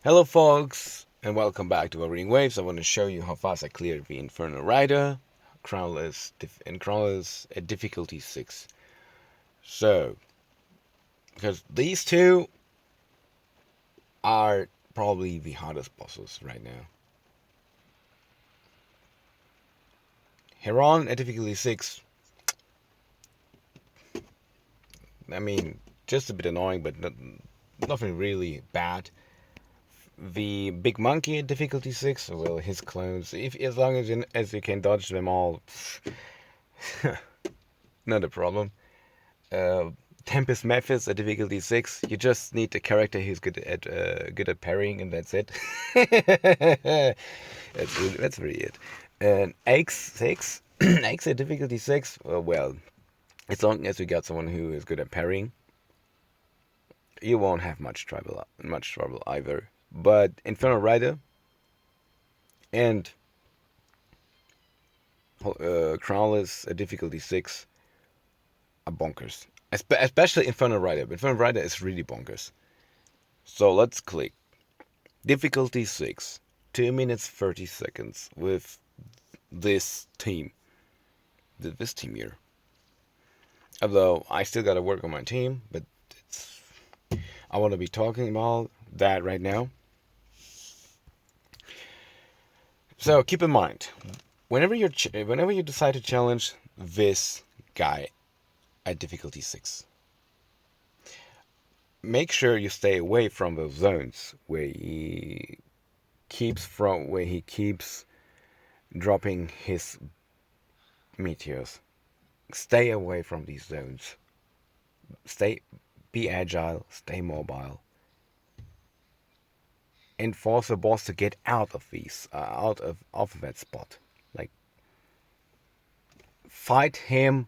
Hello folks, and welcome back to Wuthering Waves. I want to show you how fast I cleared the Infernal Rider, Crownless at difficulty 6. So, because these two are probably the hardest bosses right now. Heron at difficulty 6, I mean, just a bit annoying, but nothing really bad. The big monkey at difficulty 6, well, his clones, as long as you can dodge them all, not a problem. Tempest Mephis at difficulty 6. You just need a character who's good at parrying, and that's it. That's really it. And X6, X at difficulty 6. Well, as long as you got someone who is good at parrying, you won't have much trouble either. But Infernal Rider and Crownless at difficulty 6 are bonkers. Especially Infernal Rider. Infernal Rider is really bonkers. So let's click. Difficulty 6. 2 minutes 30 seconds with this team. This team here. Although I still gotta work on my team, but I want to be talking about that right now. So keep in mind, whenever you decide to challenge this guy at difficulty 6, make sure you stay away from those zones where he keeps dropping his meteors. Stay away from these zones. Be agile, stay mobile, and force the boss to get out of that spot. Like, fight him,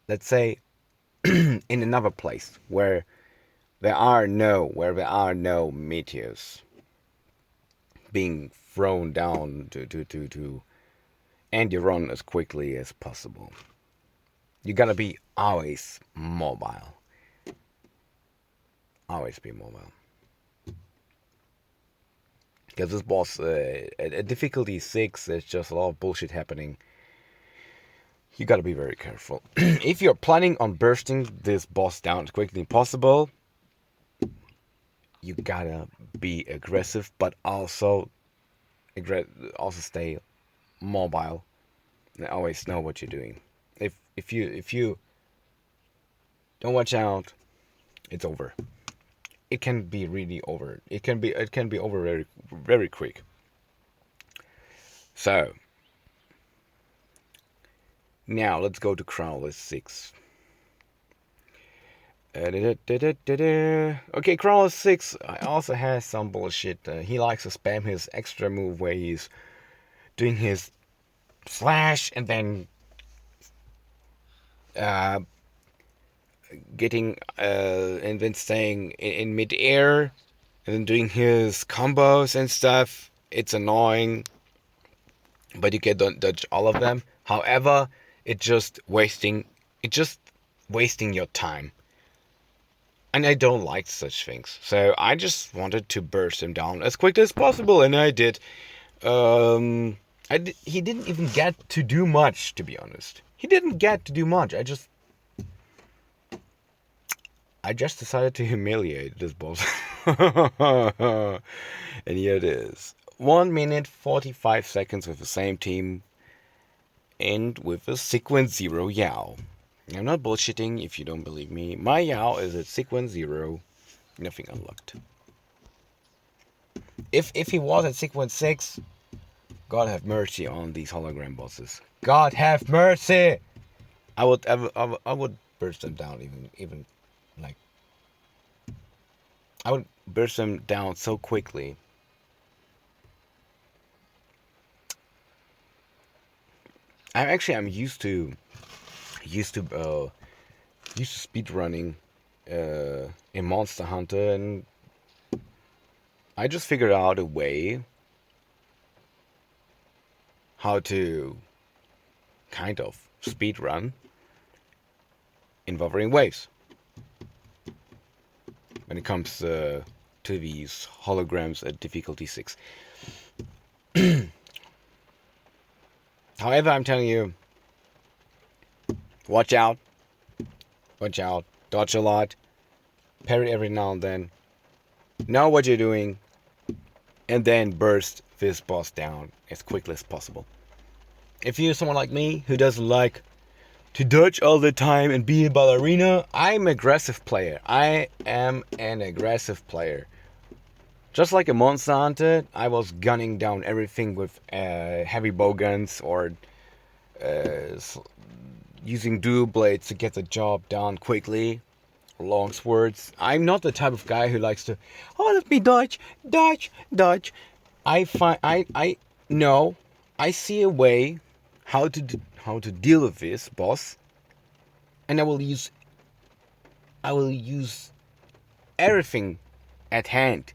let's say, in another place where there are no meteors being thrown down to end your run as quickly as possible. You gotta be always mobile. Always be mobile. Because this boss, at difficulty 6, there's just a lot of bullshit happening. You gotta be very careful. If you're planning on bursting this boss down as quickly as possible, you gotta be aggressive, but also stay mobile and always know what you're doing. If you don't watch out, it's over. It can be really over. It can be over very, very quick. So now let's go to Crownless 6. Okay, Crownless 6 also has some bullshit. He likes to spam his extra move where he's doing his slash and then and then staying in mid-air and then doing his combos and stuff. It's annoying, but you can dodge all of them. However, it's just wasting your time. And I don't like such things. So I just wanted to burst him down as quick as possible, and I did. He didn't even get to do much, to be honest. He didn't get to do much. I just decided to humiliate this boss. And here it is. 1 minute 45 seconds with the same team and with a sequence 0 Yao. I'm not bullshitting if you don't believe me. My Yao is at sequence 0. Nothing unlocked. If he was at sequence 6, God have mercy on these hologram bosses. God have mercy! I would burst them down even like, I would burst them down so quickly. I'm used to speed running in Monster Hunter, and I just figured out a way how to kind of speed run in Wuthering Waves when it comes to to these holograms at difficulty 6. However, I'm telling you, watch out, dodge a lot, parry every now and then, know what you're doing, and then burst this boss down as quickly as possible. If you're someone like me who doesn't like to dodge all the time and be a ballerina, I'm an aggressive player. I am an aggressive player. Just like a Monster Hunter, I was gunning down everything with heavy bowguns or using dual blades to get the job done quickly. Long swords. I'm not the type of guy who likes to, let me dodge. I know, I see a way how to deal with this boss, and I will use everything at hand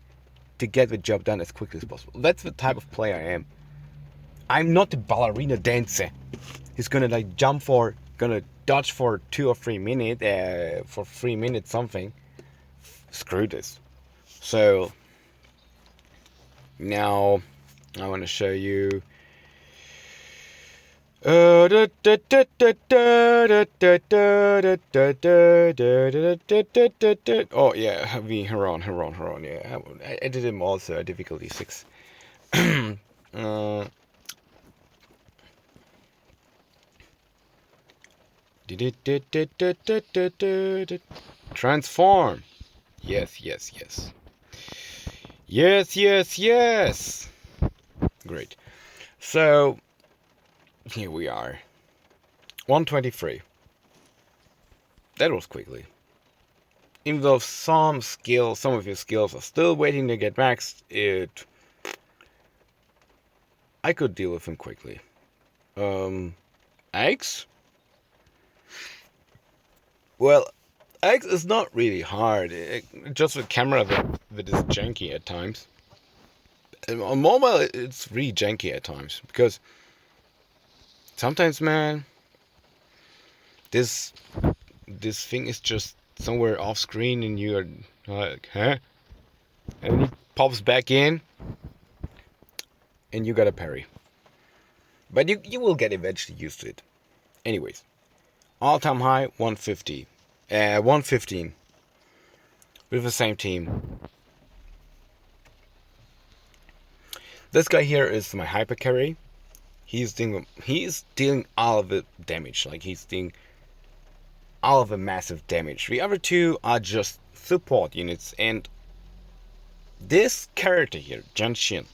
to get the job done as quickly as possible. That's the type of player I am. I'm not a ballerina dancer who's gonna gonna dodge for 2 or 3 minutes, for 3 minutes something. Screw this. So now I want to show you. Oh yeah, Heron. Yeah, I did him also at difficulty 6. Transform. Yes. Great. So here we are. 123. That was quickly. Even though some of your skills are still waiting to get maxed, I could deal with him quickly. Eggs? Well, X is not really hard. Just the camera that is janky at times. On mobile, it's really janky at times. Because sometimes, man, this thing is just somewhere off screen and you're like, huh? And it pops back in and you gotta parry. But you will get eventually used to it. Anyways. All-time high, 150. 115. With the same team. This guy here is my hyper carry. He's dealing all of the damage. Like, he's dealing all of the massive damage. The other two are just support units. And this character here, Janshin,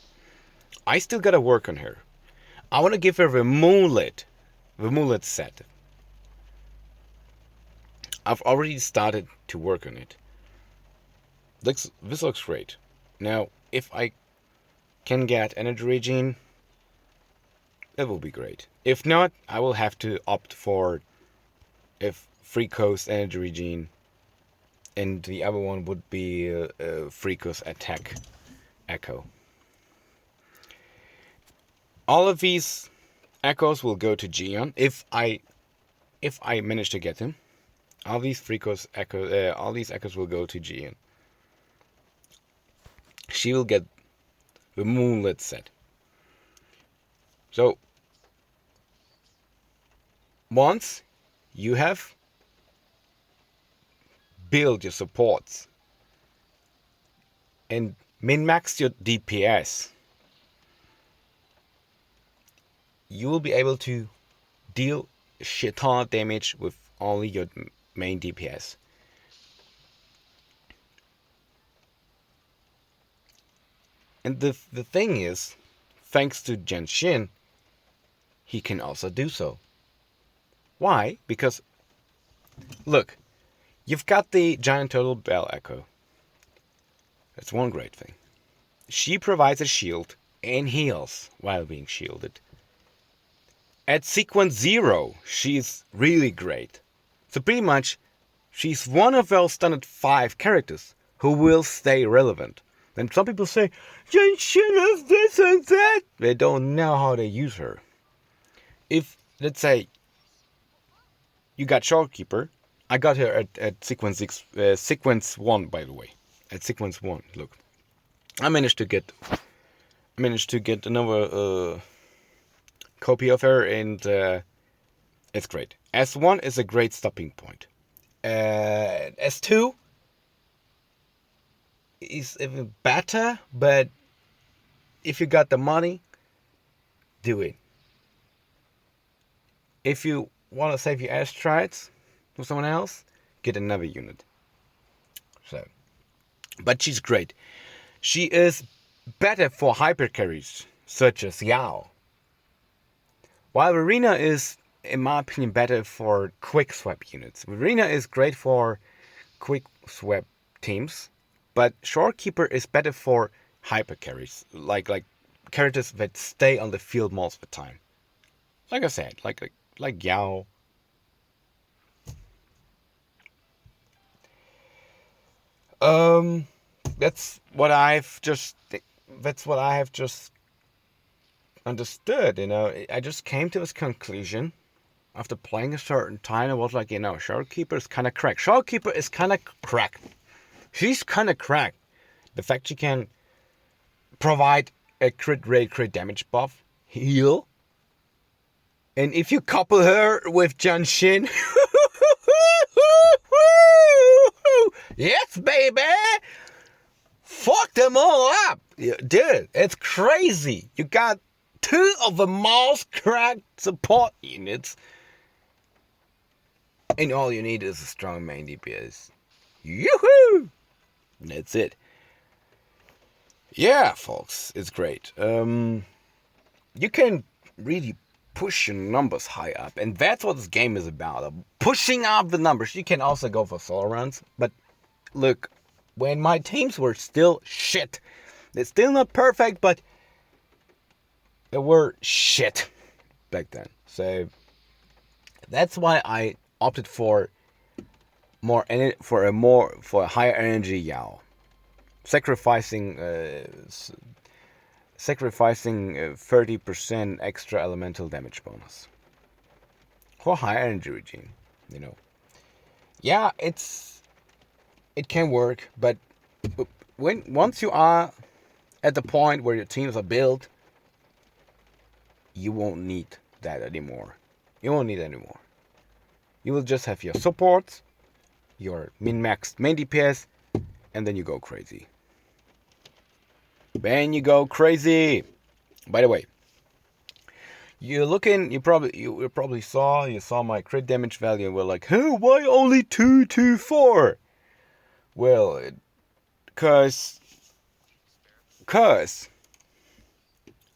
I still gotta work on her. I want to give her the Moonlit set. I've already started to work on it. This looks great. Now, if I can get energy regen, that will be great. If not, I will have to opt for Free Coast energy regen, and the other one would be Free Coast attack echo. All of these echoes will go to Gion if I manage to get him. All these echoes will go to Gion. She will get the Moonlit set. So once you have built your supports and min-maxed your DPS, you will be able to deal shit ton damage with only your main DPS. And the thing is, thanks to Janshin, he can also do so. Why? Because, look, you've got the Giant Turtle Bell Echo. That's one great thing. She provides a shield and heals while being shielded. At sequence 0, she's really great. So pretty much, she's one of those standard 5 characters who will stay relevant. Then some people say, Janshin is this and that. They don't know how to use her. If, let's say, you got Shopkeeper, I got her at sequence 1, by the way. at sequence 1. Look, I managed to get another copy of her, and it's great. S1 is a great stopping point. S2 is even better, but if you got the money, do it. If you want to save your astrides for someone else, get another unit. So, but she's great. She is better for hyper carries such as Yao, while Verena is, in my opinion, better for quick swap units. Verena is great for quick swap teams, but Shorekeeper is better for hyper carries, like characters that stay on the field most of the time. Like I said, like Yao. That's what I have just understood. I just came to this conclusion after playing a certain time. I was like, Shorekeeper is kind of cracked. Shorekeeper is kind of cracked. She's kind of cracked. The fact she can provide a crit rate, crit damage buff, heal, and if you couple her with Janshin, yes, baby, fuck them all up, dude. It's crazy. You got 2 of the most cracked support units, and all you need is a strong main DPS. Yoo-hoo! That's it. Yeah, folks, it's great. You can really push your numbers high up, and that's what this game is about. Pushing up the numbers. You can also go for solo runs, but look, when my teams were still shit, they're still not perfect, but they were shit back then. So that's why I opted for a higher energy Yao, sacrificing 30% extra elemental damage bonus for higher energy regime. Yeah, it can work, but once you are at the point where your teams are built, you won't need that anymore. You will just have your supports, your min-maxed main DPS, and then you go crazy. By the way, you probably saw my crit damage value and were like, huh, why only 224? Well, cause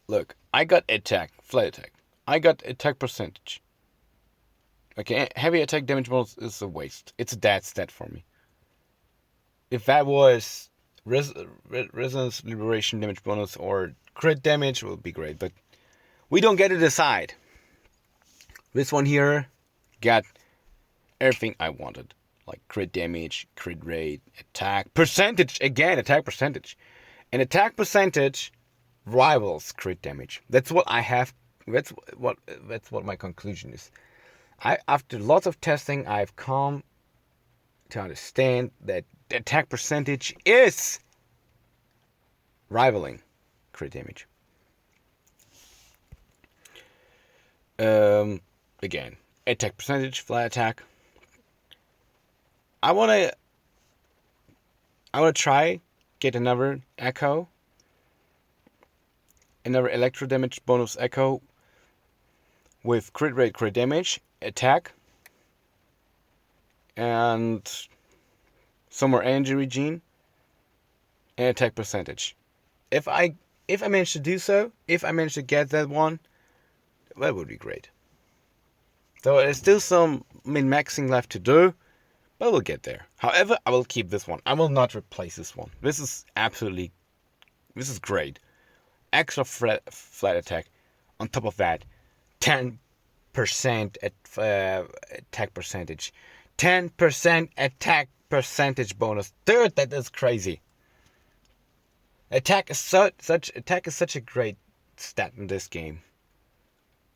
look, I got flat attack. I got attack percentage. Okay, heavy attack damage bonus is a waste. It's a dead stat for me. If that was resonance liberation damage bonus or crit damage, would be great, but we don't get to decide. This one here got everything I wanted, like crit damage, crit rate, attack percentage. Again, attack percentage, and attack percentage rivals crit damage. That's what I have. That's what my conclusion is. After lots of testing, I've come to understand that the attack percentage is rivaling crit damage. Again, attack percentage, flat attack. I wanna try get another echo, another electro damage bonus echo with crit rate, crit damage, attack, and some more energy regime and attack percentage. If I manage to do so, if I manage to get that one, that would be great. So there's still some min-maxing left to do, but we'll get there. However, I will keep this one. I will not replace this one. This is great. Extra flat attack. On top of that, 10% attack percentage. 10% attack percentage bonus. Dude, that is crazy. Attack is such a great stat in this game.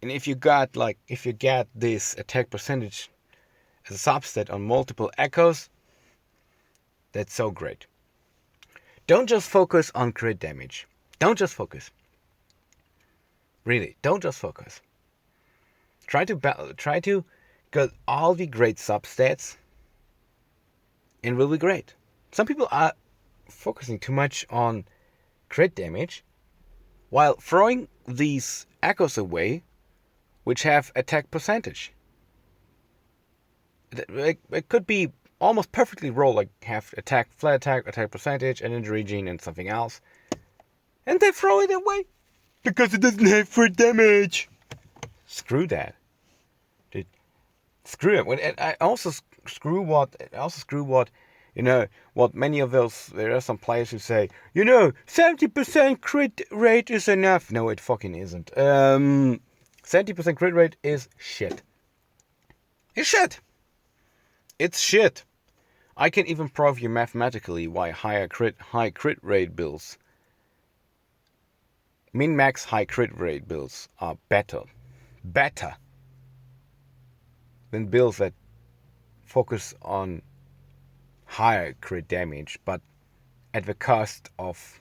And if you get this attack percentage as a substat on multiple echoes, that's so great. Don't just focus on crit damage. Don't just focus. Really, don't just focus. Try to get all the great substats and will be great. Some people are focusing too much on crit damage while throwing these echoes away which have attack percentage. It could be almost perfectly rolled, like have attack, flat attack percentage, energy gene, and something else. And they throw it away because it doesn't have crit damage. Screw that. Dude, screw it. And I also screw what, what many of those, there are some players who say, 70% crit rate is enough. No, it fucking isn't. 70% crit rate is shit. It's shit. It's shit. I can even prove you mathematically why high crit rate builds, min-max high crit rate builds are better than builds that focus on higher crit damage, but at the cost of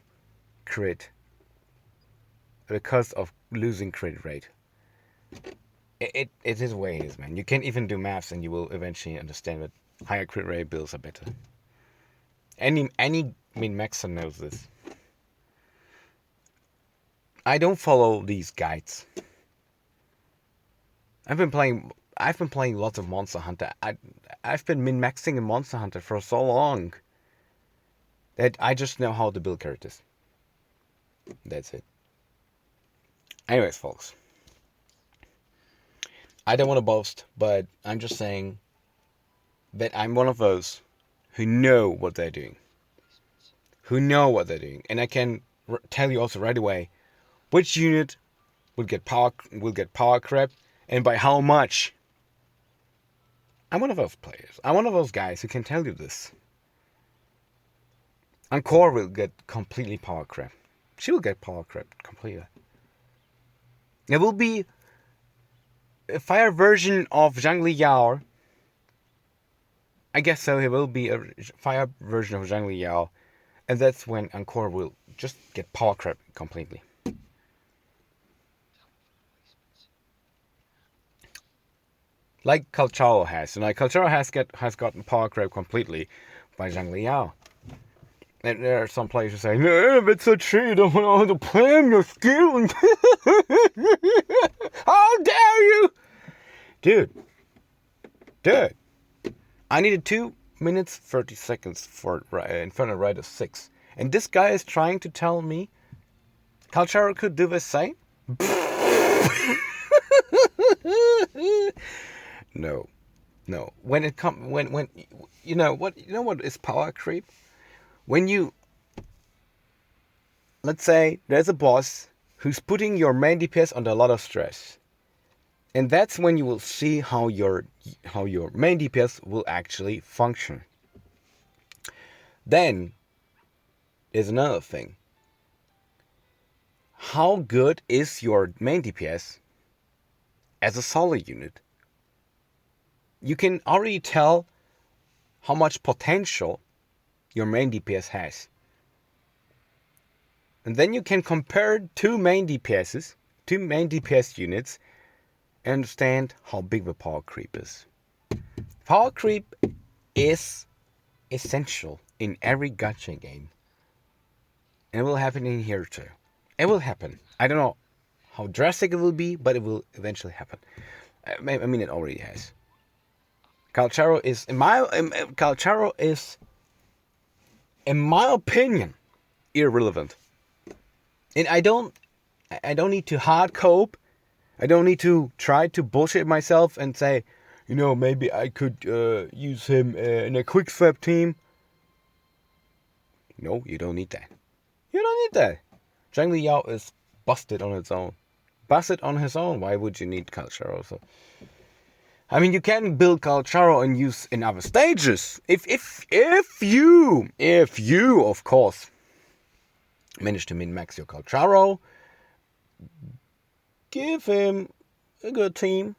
losing crit rate. It is the way it is, man. You can't even do maths and you will eventually understand that higher crit rate builds are better. Any min-maxer knows this. I don't follow these guides. I've been playing lots of Monster Hunter. I've been min-maxing in Monster Hunter for so long that I just know how to build characters. That's it. Anyways, folks. I don't want to boast, but I'm just saying that I'm one of those who know what they're doing. And I can tell you also right away which unit will get power crap and by how much. I'm one of those players. I'm one of those guys who can tell you this. Encore will get completely power crap. She will get power crap completely. There will be a fire version of Zhang Liao. I guess so. There will be a fire version of Zhang Liao, and that's when Encore will just get power crap completely. Like Calcharo has. And like Calcharo has gotten power crap completely by Zhang Liao. And there are some players who say, no, that's so true, you don't know how to plan your skill. How dare you? Dude. I needed 2 minutes 30 seconds for Inferno Rider 6. And this guy is trying to tell me Calcharo could do the same? No. When you know what is power creep? When you, let's say there's a boss who's putting your main DPS under a lot of stress. And that's when you will see how your main DPS will actually function. Then there's another thing. How good is your main DPS as a solo unit? You can already tell how much potential your main DPS has. And then you can compare two main DPS units, and understand how big the power creep is. Power creep is essential in every gacha game. And it will happen in here too. It will happen. I don't know how drastic it will be, but it will eventually happen. I mean, it already has. Calcharo is, in my opinion, irrelevant. And I don't need to hard cope. I don't need to try to bullshit myself and say, maybe I could use him in a quick swap team. No, you don't need that. You don't need that. Zhang Liao is busted on its own. Why would you need Calcharo? So, I mean, you can build Calcharo and use in other stages. If you, of course, manage to min-max your Calcharo, give him a good team.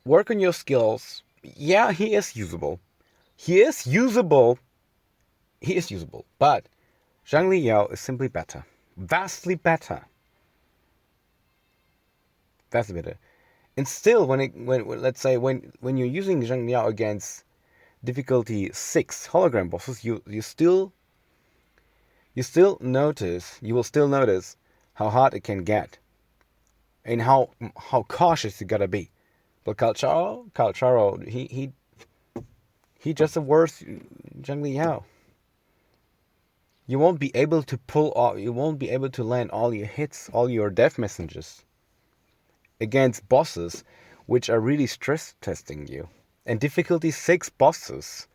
Work on your skills. Yeah, he is usable. he is usable. But Zhang Liao is simply better. Vastly better. Vastly better. And still, let's say when you're using Zhang Liao against difficulty 6 hologram bosses, you will still notice how hard it can get, and how cautious you gotta be. But Calcharo, he just a worse Zhang Liao. You won't be able to land all your hits, all your death messages against bosses which are really stress testing you. And difficulty 6 bosses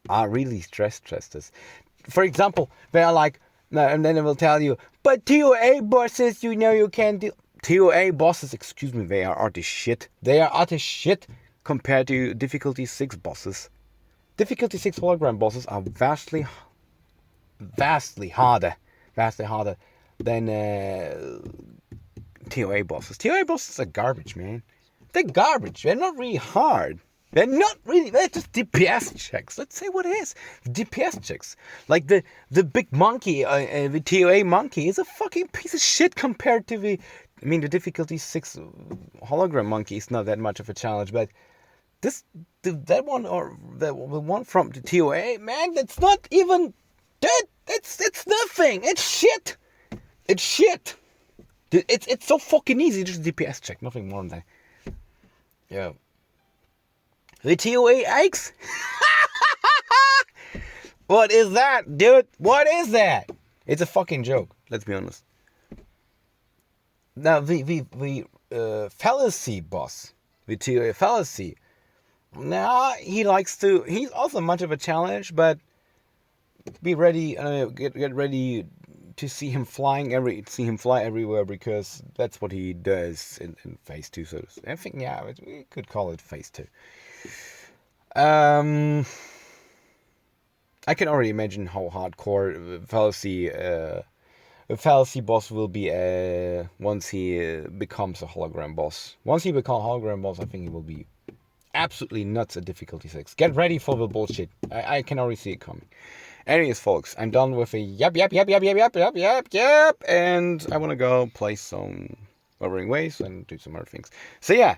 are really stress testers. For example, they are like, no, and then it will tell you, but TOA bosses, you can't do. TOA bosses, excuse me, they are utter shit. They are utter shit compared to difficulty 6 bosses. Difficulty 6 hologram bosses are vastly harder than TOA bosses. TOA bosses are garbage, man. They're garbage. They're not really hard. They're just DPS checks. Let's say what it is. DPS checks. Like the big monkey, the TOA monkey is a fucking piece of shit compared to the difficulty 6 hologram monkey is not that much of a challenge, but that one, or the one from the TOA, man, that's not even that. It's nothing. It's shit. It's shit. It's so fucking easy. Just DPS check. Nothing more than that. Yeah. The TOA X? What is that, dude? What is that? It's a fucking joke. Let's be honest. Now the fallacy boss, the TOA fallacy. Now he's also much of a challenge, but be ready. Get ready to see him fly everywhere, because that's what he does in phase 2. So I think, yeah, we could call it phase 2. I can already imagine how hardcore a fallacy boss will be once he becomes a hologram boss. Once he becomes a hologram boss, I think he will be absolutely nuts at difficulty 6. Get ready for the bullshit. I can already see it coming. Anyways, folks, I'm done with a yep, and I want to go play some Wuthering Waves and do some other things. So yeah,